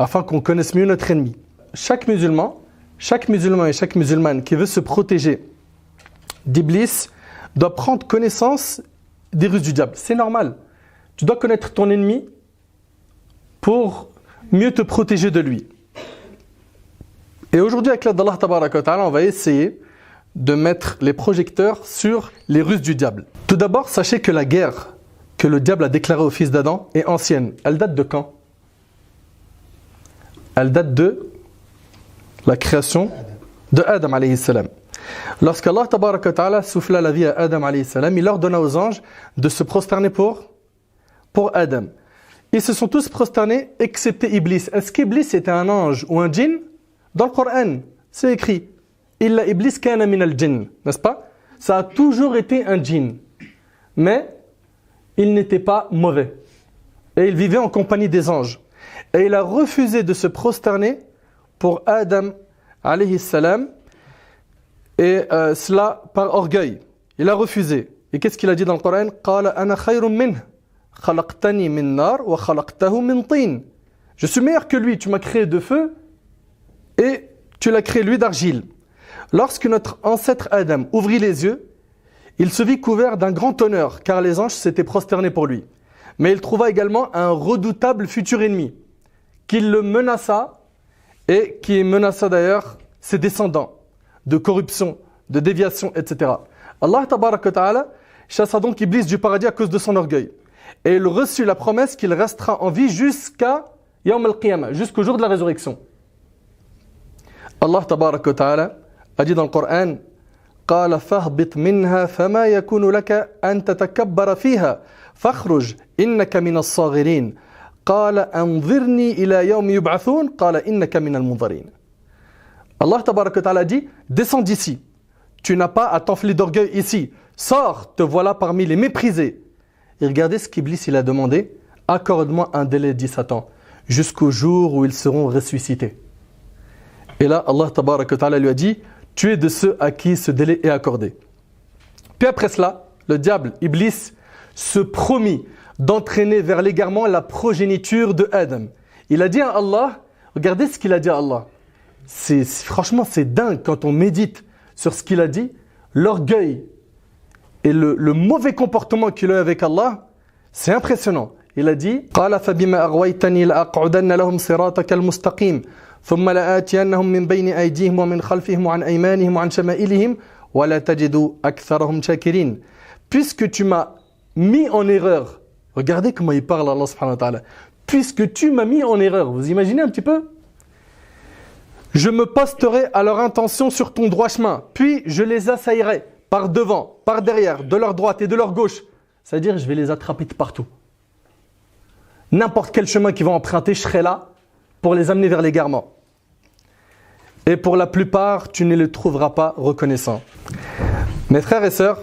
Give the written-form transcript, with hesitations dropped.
afin qu'on connaisse mieux notre ennemi. Chaque musulman et chaque musulmane qui veut se protéger d'Iblis doit prendre connaissance des ruses du diable. C'est normal. Tu dois connaître ton ennemi pour mieux te protéger de lui. Et aujourd'hui, avec l'aide d'Allah Tabaraka wa Ta'ala, on va essayer de mettre les projecteurs sur les ruses du diable. Tout d'abord, sachez que la guerre que le diable a déclarée au fils d'Adam est ancienne. Elle date de quand? Elle date de la création de Adam alayhi salam. Lorsqu'Allah Tabaraka wa Ta'ala souffla la vie à Adam alayhi salam, il ordonna aux anges de se prosterner pour Adam. Ils se sont tous prosternés excepté Iblis. Est-ce qu'Iblis était un ange ou un djinn? Dans le Coran, c'est écrit Illa Iblis kana min al-jinn, n'est-ce pas? Ça a toujours été un djinn. Mais il n'était pas mauvais. Et il vivait en compagnie des anges. Et il a refusé de se prosterner pour Adam alayhi salam. Et cela par orgueil. Il a refusé. Et qu'est-ce qu'il a dit dans le Coran? Qala ana khayrun minh, khalaqtani min nar wa khalaqtahu min tin. Je suis meilleur que lui, tu m'as créé de feu et tu l'as créé lui d'argile. Lorsque notre ancêtre Adam ouvrit les yeux, il se vit couvert d'un grand honneur, car les anges s'étaient prosternés pour lui. Mais il trouva également un redoutable futur ennemi, qui le menaça et qui menaça d'ailleurs ses descendants, de corruption, de déviation, etc. Allah Tabaraka wa Ta'ala chassa donc Iblis du paradis à cause de son orgueil. Et il reçut la promesse qu'il restera en vie jusqu'à Yawm al-Qiyamah, jusqu'au jour de la résurrection. Allah Tabaraka wa Ta'ala a dit dans le Coran قال فاهبط منها فما يكون لك أن تتكبر فيها فاخرج إنك من الصاغرين قال أنظرني إلى يوم يبعثون قال إنك من المنظرين. Allah Tabaraka wa Ta'ala dit descends d'ici, tu n'as pas à t'enfler d'orgueil ici, sors, te voilà parmi les méprisés. Et regardez ce qu'Iblis il a demandé, accorde-moi un délai, dit Satan, jusqu'au jour où ils seront ressuscités. Et là Allah Tabaraka wa Ta'ala lui a dit tu es de ceux à qui ce délai est accordé. Puis après cela, le diable, Iblis, se promit d'entraîner vers l'égarement la progéniture de Adam. Il a dit à Allah, regardez ce qu'il a dit à Allah. Franchement, c'est dingue quand on médite sur ce qu'il a dit. L'orgueil et le mauvais comportement qu'il a eu avec Allah, c'est impressionnant. Il a dit قال فبما أغويتني لأقعدن لهم صراطك المستقيم ثم لآتينهم من بين أيديهم ومن خلفهم وعن أيمانهم وعن شمائلهم ولا تجد أكثرهم شاكرين. Puisque tu m'as mis en erreur, regardez comment il parle Allah subhanahu wa ta'ala. Puisque tu m'as mis en erreur, vous imaginez un petit peu? Je me posterai à leur intention sur ton droit chemin, puis je les assaillerai par devant, par derrière, de leur droite et de leur gauche. C'est-à-dire, je vais les attraper de partout. N'importe quel chemin qu'ils vont emprunter, je serai là pour les amener vers l'égarement. Et pour la plupart, tu ne les trouveras pas reconnaissants. Mes frères et sœurs,